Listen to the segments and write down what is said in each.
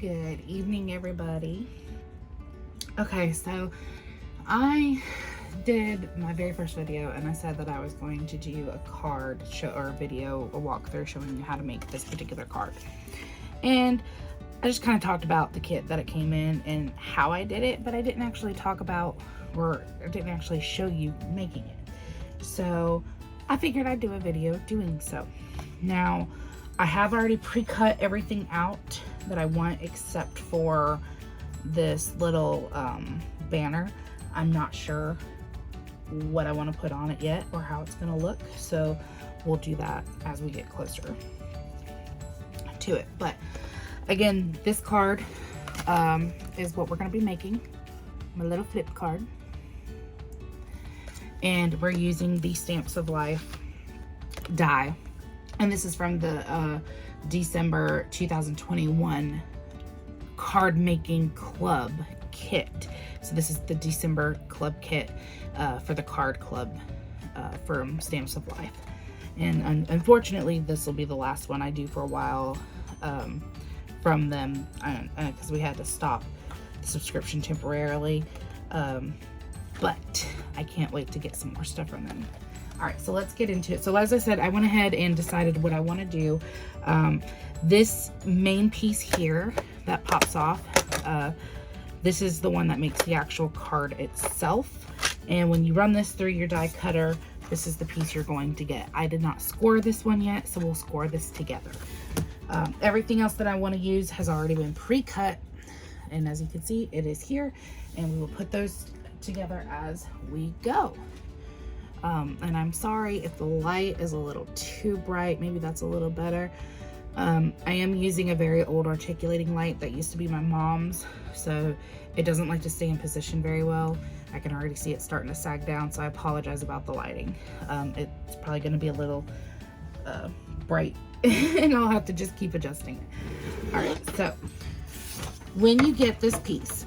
Good evening, everybody. Okay, so I did my very first video and I said that I was going to do a card show or a video, a walkthrough showing you how to make this particular card. And I just kind of talked about the kit that it came in and how I did it, but I didn't actually talk about or I didn't actually show you making it. So I figured I'd do a video doing so. Now, I have already pre-cut everything out that I want except for this little banner. I'm not sure what I want to put on it yet or how it's going to look, so we'll do that as we get closer to it. But again, this card is what we're going to be making, my little flip card, and we're using the Stamps of Life die, and this is from the December 2021 card making club kit. So this is the December club kit for the card club from Stamps of Life, and unfortunately this will be the last one I do for a while from them, because we had to stop the subscription temporarily, but I can't wait to get some more stuff from them. All right, so let's get into it. So as I said, I went ahead and decided what I want to do. This main piece here that pops off, this is the one that makes the actual card itself. And when you run this through your die cutter, this is the piece you're going to get. I did not score this one yet, so we'll score this together. Everything else that I want to use has already been pre-cut, and as you can see, it is here, and we will put those together as we go. And I'm sorry if the light is a little too bright. Maybe that's a little better. I am using a very old articulating light that used to be my mom's, so it doesn't like to stay in position very well. I can already see it starting to sag down, so I apologize about the lighting. It's probably going to be a little bright, and I'll have to just keep adjusting it. All right, so when you get this piece,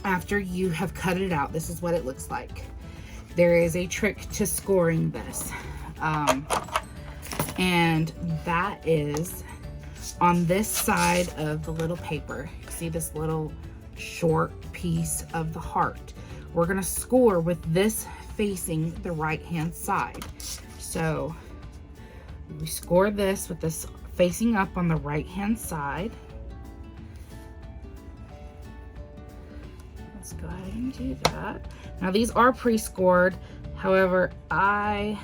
after you have cut it out, this is what it looks like. There is a trick to scoring this, and that is on this side of the little paper. See this little short piece of the heart? We're gonna score with this facing the right hand side. So we score this with this facing up on the right hand side. Let's go ahead and do that. Now these are pre-scored, however, I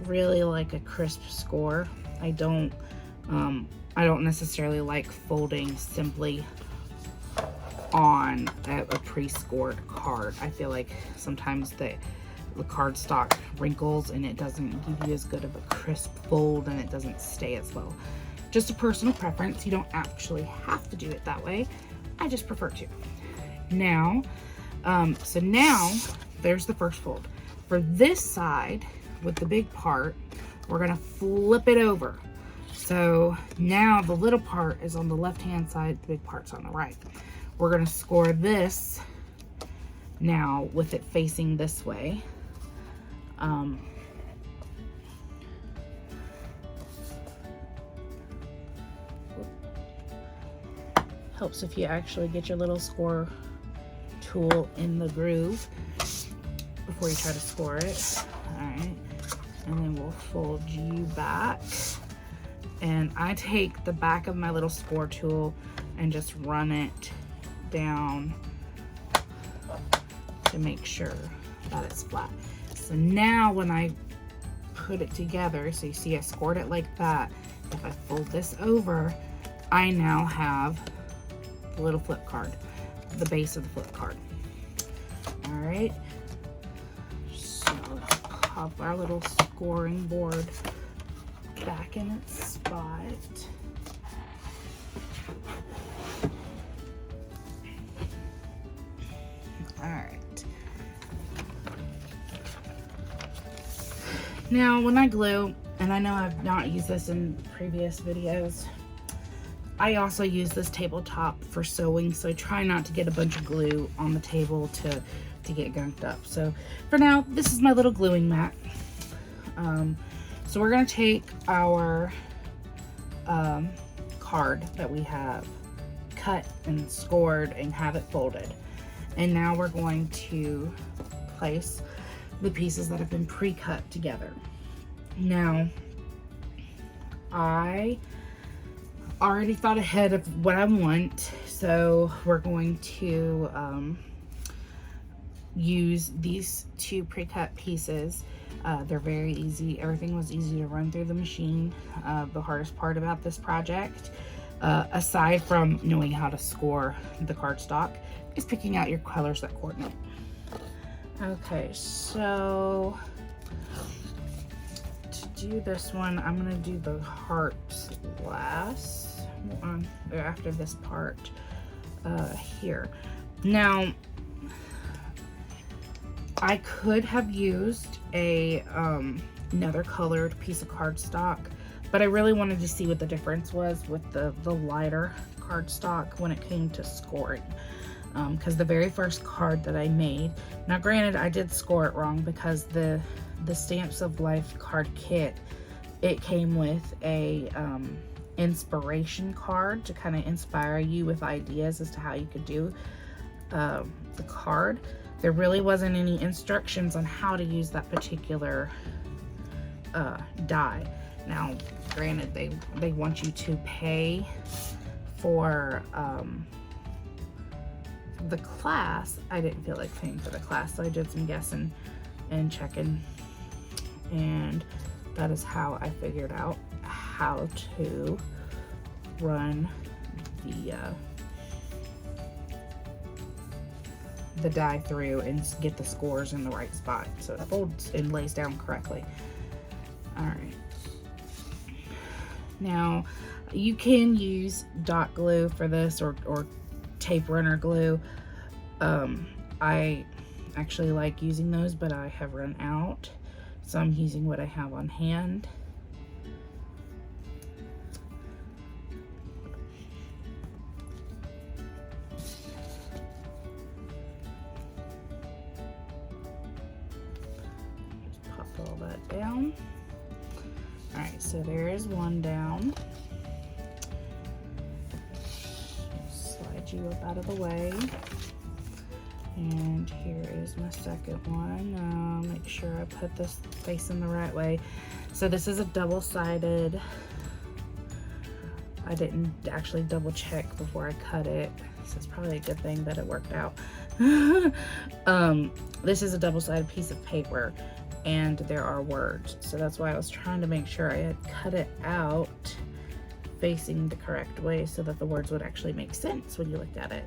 really like a crisp score. I don't necessarily like folding simply on a pre-scored card. I feel like sometimes the cardstock wrinkles and it doesn't give you as good of a crisp fold, and it doesn't stay as well. Just a personal preference. You don't actually have to do it that way. I just prefer to. Now, so now there's the first fold. For this side with the big part, we're gonna flip it over. So now the little part is on the left hand side, the big part's on the right. We're gonna score this now with it facing this way. Helps if you actually get your little score tool in the groove before you try to score it. All right, and then we'll fold you back, and I take the back of my little score tool and just run it down to make sure that it's flat. So now when I put it together, so you see I scored it like that. If I fold this over, I now have the little flip card, the base of the flip card. All right, so let's pop our little scoring board back in its spot. All right. Now, when I glue, and I know I've not used this in previous videos, I also use this tabletop for sewing, so I try not to get a bunch of glue on the table to get gunked up. So for now, this is my little gluing mat. So we're going to take our card that we have cut and scored and have it folded. And now we're going to place the pieces that have been pre-cut together. Now, I already thought ahead of what I want, so we're going to use these two pre-cut pieces. They're very easy. Everything was easy to run through the machine. The hardest part about this project, aside from knowing how to score the cardstock, is picking out your colors that coordinate. Okay, so to do this one, I'm gonna do the hearts last, after this part here. Now, I could have used a another colored piece of cardstock, but I really wanted to see what the difference was with the lighter cardstock when it came to scoring. Because the very first card that I made, now granted I did score it wrong because the Stamps of Life card kit, it came with a inspiration card to kind of inspire you with ideas as to how you could do the card. There really wasn't any instructions on how to use that particular die. Now granted, they want you to pay for the class. I didn't feel like paying for the class, so I did some guessing and checking, and that is how I figured out how to run the die through and get the scores in the right spot so it folds and lays down correctly. All right, now you can use dot glue for this or tape runner glue. I actually like using those, but I have run out, so I'm using what I have on hand. Just pop all that down. All right, so there is one down. You up out of the way, and here is my second one. Make sure I put this facing the right way. So this is a double-sided. I didn't actually double check before I cut it, so it's probably a good thing that it worked out. This is a double-sided piece of paper, and there are words, so that's why I was trying to make sure I had cut it out facing the correct way so that the words would actually make sense when you looked at it.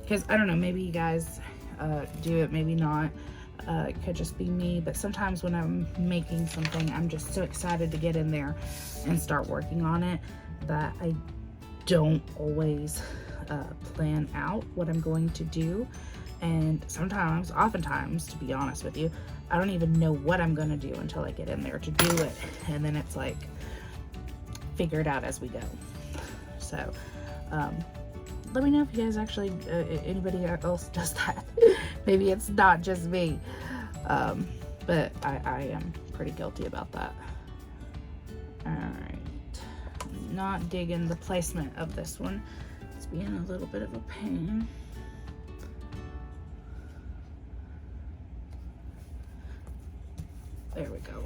Because I don't know, maybe you guys do it, maybe not. It could just be me, but sometimes when I'm making something, I'm just so excited to get in there and start working on it that I don't always plan out what I'm going to do. And sometimes, oftentimes, to be honest with you, I don't even know what I'm going to do until I get in there to do it. And then it's like, figure it out as we go. So, let me know if you guys actually, anybody else does that. Maybe it's not just me. But I am pretty guilty about that. Alright. Not digging the placement of this one. It's being a little bit of a pain. There we go.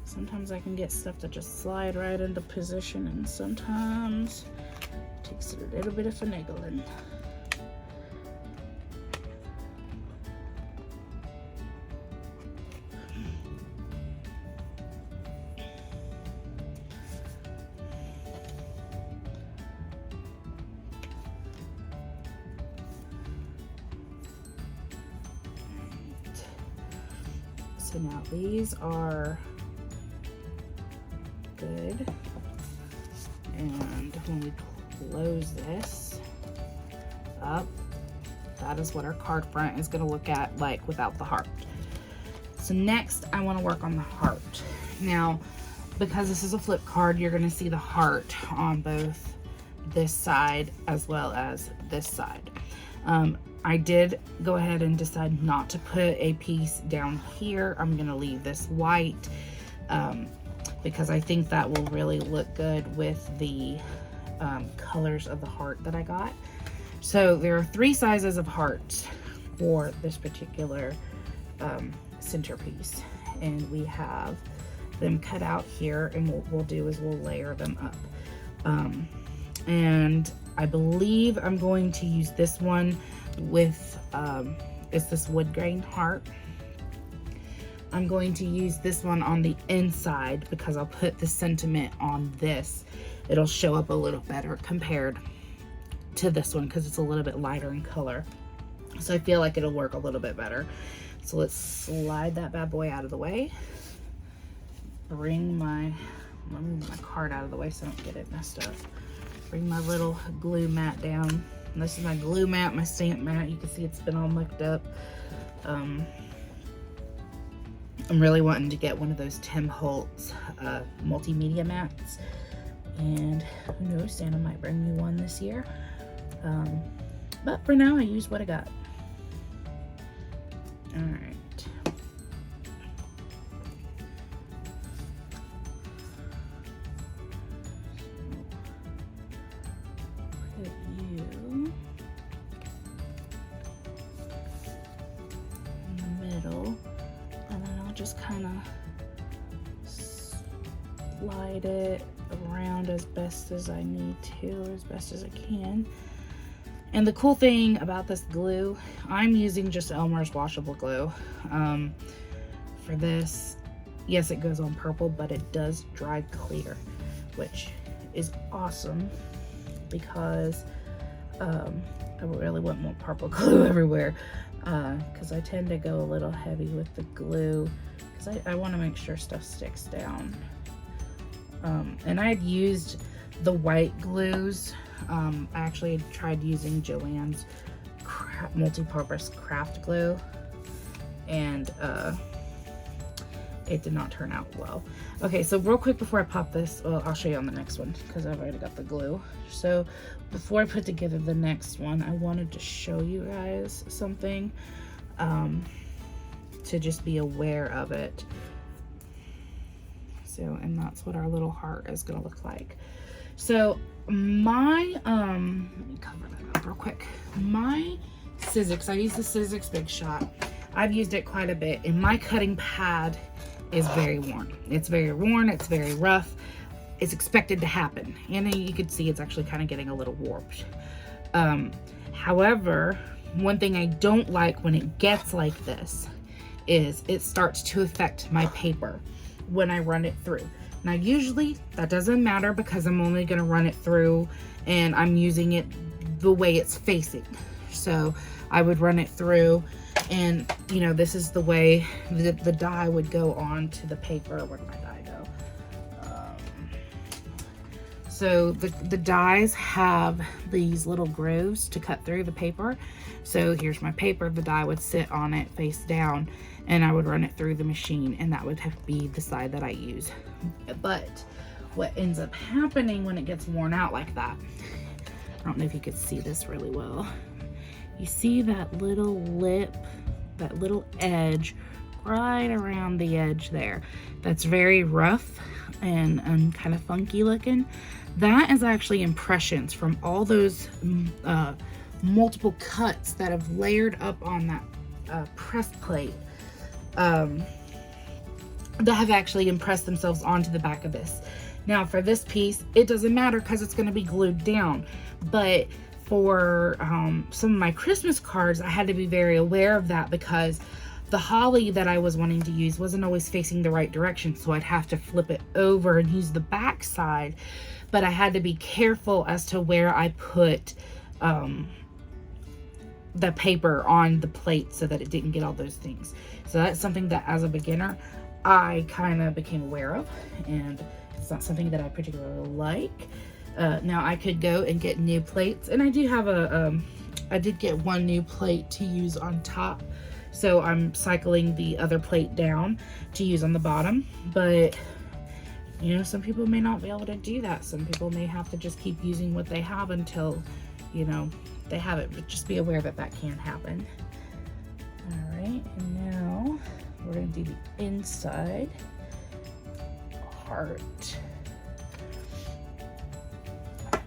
Sometimes I can get stuff to just slide right into position, and sometimes it takes a little bit of finagling. So now these are good, and when we close this up, that is what our card front is going to look at like without the heart. So next I want to work on the heart. Now, because this is a flip card, you're going to see the heart on both this side as well as this side. I did go ahead and decide not to put a piece down here. I'm going to leave this white because I think that will really look good with the colors of the heart that I got. So there are 3 sizes of hearts for this particular centerpiece, and we have them cut out here, and what we'll do is we'll layer them up. And I believe I'm going to use this one with, it's this wood grain heart. I'm going to use this one on the inside because I'll put the sentiment on this. It'll show up a little better compared to this one because it's a little bit lighter in color. So I feel like it'll work a little bit better. So let's slide that bad boy out of the way. Let me move my card out of the way so I don't get it messed up. Bring my little glue mat down. And this is my glue mat, my stamp mat. You can see it's been all mucked up. I'm really wanting to get one of those Tim Holtz multimedia mats. And who knows, Santa might bring me one this year. But for now, I use what I got. All right. Put you in the middle, and then I'll just kind of slide it around as best as I need to, or as best as I can. And the cool thing about this glue, I'm using just Elmer's washable glue for this. Yes, it goes on purple, but it does dry clear, which is awesome because I really want more purple glue everywhere because I tend to go a little heavy with the glue because I want to make sure stuff sticks down. And I had used the white glues. I actually tried using Joann's multi-purpose craft glue, and it did not turn out well. Okay, so real quick before I pop this, well, I'll show you on the next one because I've already got the glue. So before I put together the next one, I wanted to show you guys something to just be aware of it. So, and that's what our little heart is gonna look like. So my, let me cover that up real quick. My Sizzix, I use the Sizzix Big Shot. I've used it quite a bit, and my cutting pad is very worn. It's very worn, it's very rough. It's expected to happen. And you can see it's actually kind of getting a little warped. However, one thing I don't like when it gets like this is it starts to affect my paper when I run it through. Now usually that doesn't matter because I'm only going to run it through and I'm using it the way it's facing. So I would run it through, and you know, this is the way the die would go on to the paper. Where did my die go? So the dies have these little grooves to cut through the paper. So here's my paper, the die would sit on it face down, and I would run it through the machine, and that would have to be the side that I use. But what ends up happening when it gets worn out like that, I don't know if you could see this really well. You see that little lip, that little edge right around the edge there. That's very rough and kind of funky looking. That is actually impressions from all those multiple cuts that have layered up on that press plate. That have actually impressed themselves onto the back of this. Now for this piece, it doesn't matter because it's going to be glued down. But for some of my Christmas cards, I had to be very aware of that because the holly that I was wanting to use wasn't always facing the right direction. So I'd have to flip it over and use the back side. But I had to be careful as to where I put the paper on the plate so that it didn't get all those things. So that's something that as a beginner, I kind of became aware of, and it's not something that I particularly like. Now I could go and get new plates, and I do have I did get one new plate to use on top, so I'm cycling the other plate down to use on the bottom. But you know, some people may not be able to do that. Some people may have to just keep using what they have until, you know, they have it, but just be aware that that can happen. All right, and now we're gonna do the inside heart.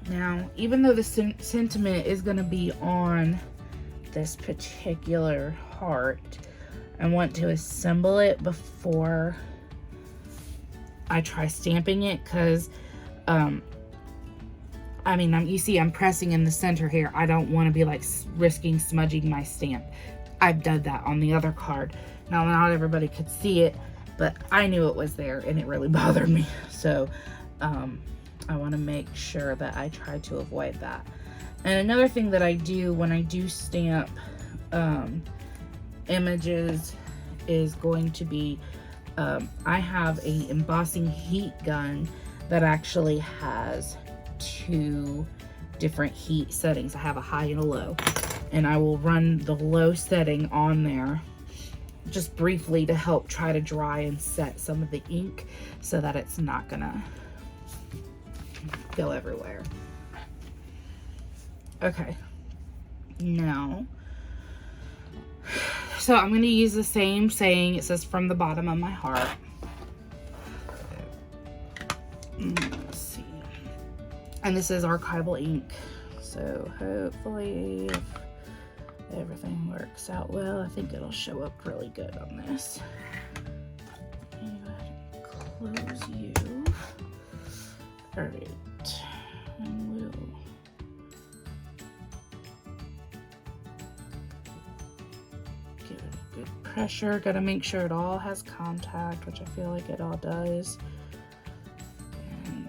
Now, even though the sentiment is gonna be on this particular heart, I want to assemble it before I try stamping it, because I mean, you see I'm pressing in the center here. I don't want to be like risking smudging my stamp. I've done that on the other card. Now, not everybody could see it, but I knew it was there and it really bothered me. So I want to make sure that I try to avoid that. And another thing that I do when I do stamp images is going to be, I have a embossing heat gun that actually has 2 different heat settings. I have a high and a low, and I will run the low setting on there just briefly to help try to dry and set some of the ink so that it's not gonna go everywhere. Okay, now, so I'm going to use the same saying. It says from the bottom of my heart. Let's see. And this is archival ink. So hopefully if everything works out well, I think it'll show up really good on this. And close you. All right. And we'll give it a good pressure. Gotta make sure it all has contact, which I feel like it all does. And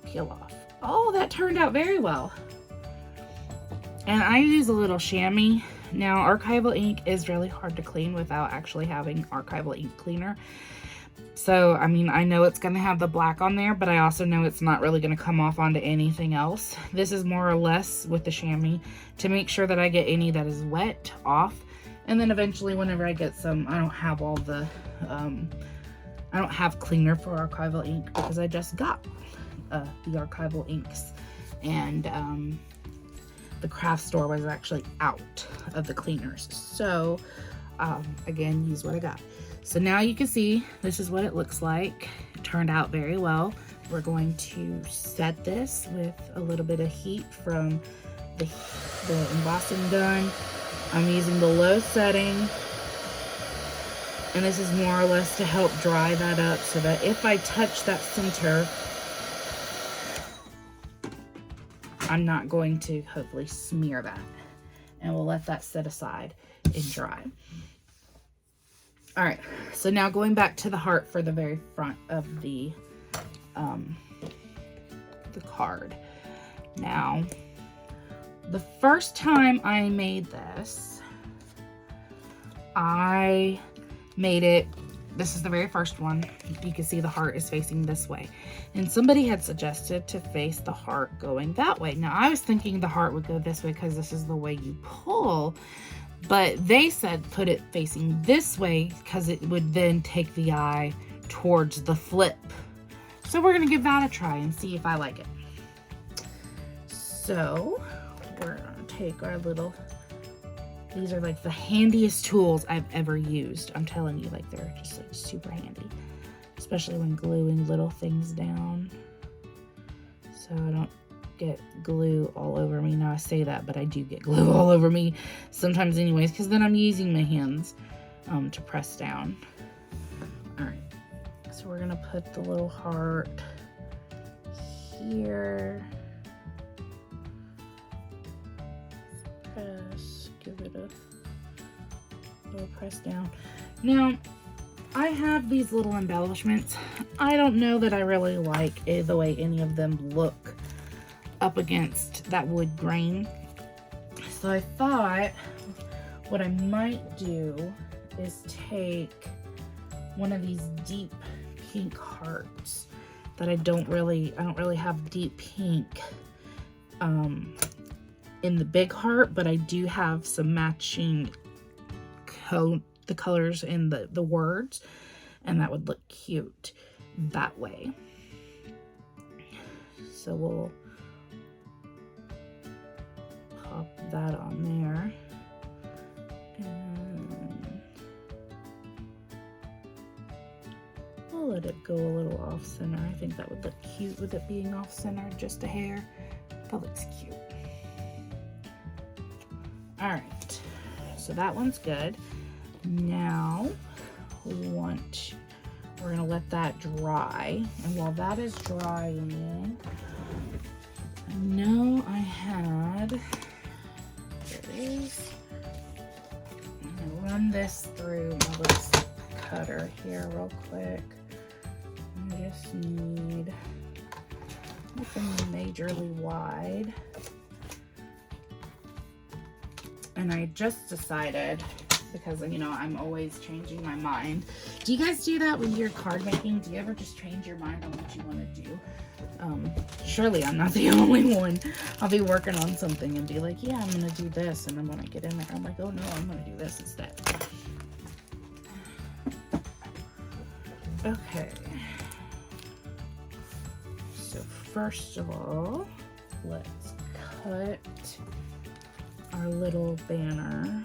peel off. Oh, that turned out very well. And I use a little chamois. Now, archival ink is really hard to clean without actually having archival ink cleaner. So, I mean, I know it's going to have the black on there, but I also know it's not really going to come off onto anything else. This is more or less with the chamois to make sure that I get any that is wet off. And then eventually, whenever I get some, I don't have all the, I don't have cleaner for archival ink because I just got the archival inks. And the craft store was actually out of the cleaners. So, again, use what I got. So now you can see this is what it looks like. It turned out very well. We're going to set this with a little bit of heat from the embossing gun. I'm using the low setting, and this is more or less to help dry that up so that if I touch that center, I'm not going to hopefully smear that. And we'll let that set aside and dry. All right, so now going back to the heart for the very front of the card. Now, the first time I made this, I made it, this is the very first one. You can see the heart is facing this way. And somebody had suggested to face the heart going that way. Now, I was thinking the heart would go this way because this is the way you pull. But they said put it facing this way because it would then take the eye towards the flip. So we're going to give that a try and see if I like it. So we're going to take our little, these are like the handiest tools I've ever used. I'm telling you, like they're just like super handy, especially when gluing little things down. So I don't get glue all over me. Now I say that, but I do get glue all over me sometimes anyways, because then I'm using my hands to press down. All right, so we're gonna put the little heart here. Press, give it a little press down. Now, I have these little embellishments. I don't know that I really like the way any of them look up against that wood grain. So I thought what I might do is take one of these deep pink hearts that I don't really have deep pink in the big heart, but I do have some matching the colors in the words, and that would look cute that way. So we'll pop that on there. And I'll let it go a little off center. I think that would look cute with it being off center, just a hair. That looks cute. All right, so that one's good. Now we're gonna let that dry. And while that is drying, I know I had, there it is. I'm gonna run this through my little cutter here real quick. I just need nothing majorly wide. And I just decided, because you know I'm always changing my mind. Do you guys do that when you're card making? Do you ever just change your mind on what you want to do? Surely I'm not the only one. I'll be working on something and be like, yeah, I'm gonna do this, and then when I get in there, I'm like, oh no, I'm gonna do this instead. Okay. So first of all, let's cut our little banner.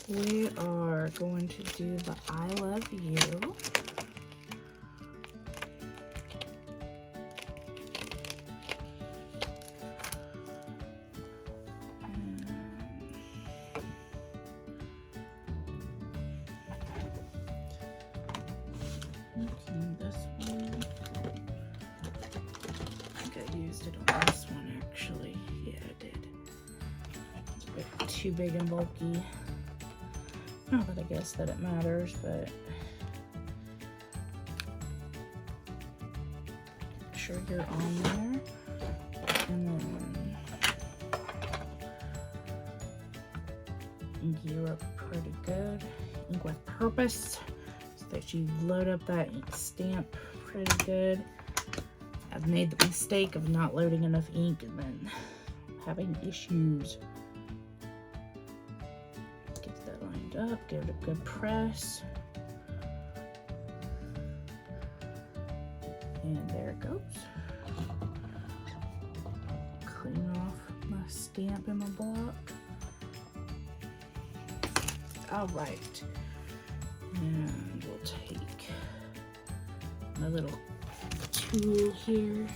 We are going to do the I love you. This one. I think I used it on this one actually. Yeah, I did. It's a bit too big and bulky. Not that I guess that it matters, but make sure you're on there. And then ink you up pretty good. Ink with purpose, so that you load up that ink stamp pretty good. I've made the mistake of not loading enough ink and then having issues. Up, give it a good press, and there it goes. Clean off my stamp and my block. All right, and we'll take my little tool here.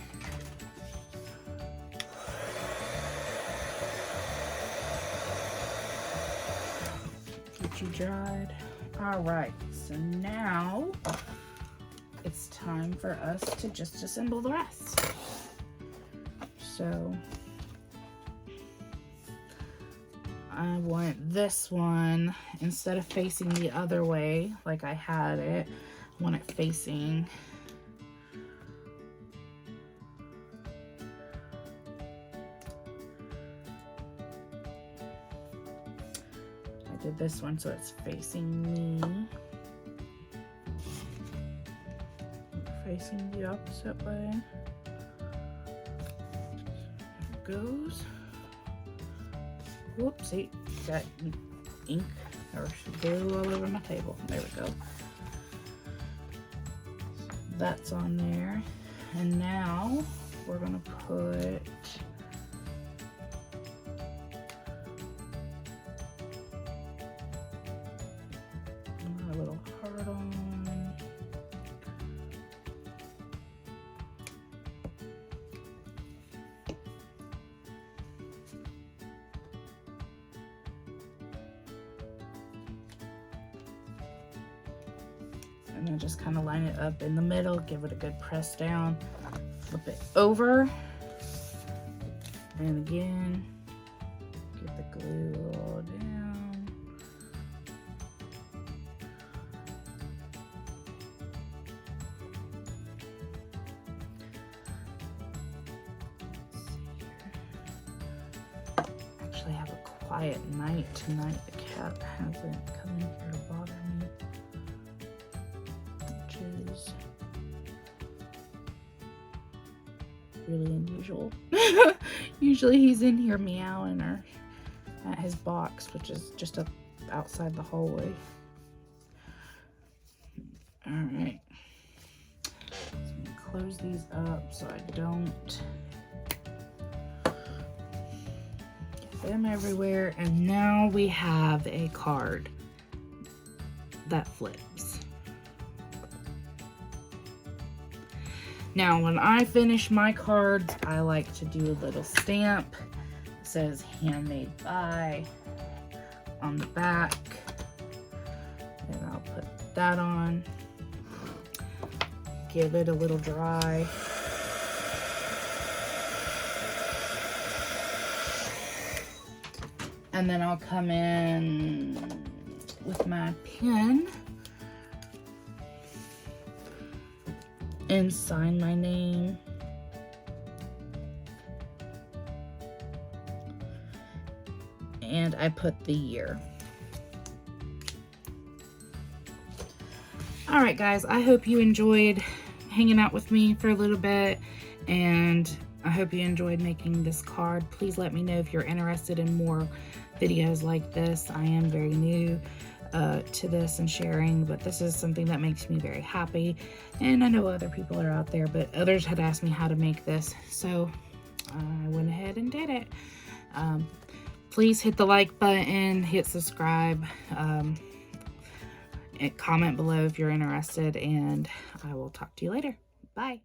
You dried. All right, so now it's time for us to just assemble the rest. So I want this one, instead of facing the other way like I had it, I want it facing did this one so it's facing me, facing the opposite way. There it goes. Whoopsie, got ink or glue all over my table. There we go. That's on there, and now we're gonna put and then just kind of line it up in the middle, give it a good press down, flip it over, and again, get the glue all down. Actually have a quiet night tonight. The cat hasn't come in here to bother me. Which really unusual. Usually he's in here meowing or at his box, which is just up outside the hallway. All right. So I'm gonna close these up so I don't get them everywhere. And now we have a card that flips. Now, when I finish my cards, I like to do a little stamp. It says handmade by on the back. And I'll put that on. Give it a little dry. And then I'll come in with my pen and sign my name. And I put the year. All right, guys, I hope you enjoyed hanging out with me for a little bit, and I hope you enjoyed making this card. Please let me know if you're interested in more videos like this. I am very new to this and sharing, but this is something that makes me very happy, and I know other people are out there, but others had asked me how to make this, so I went ahead and did it. Please hit the like button, hit subscribe, and comment below if you're interested, and I will talk to you later. Bye.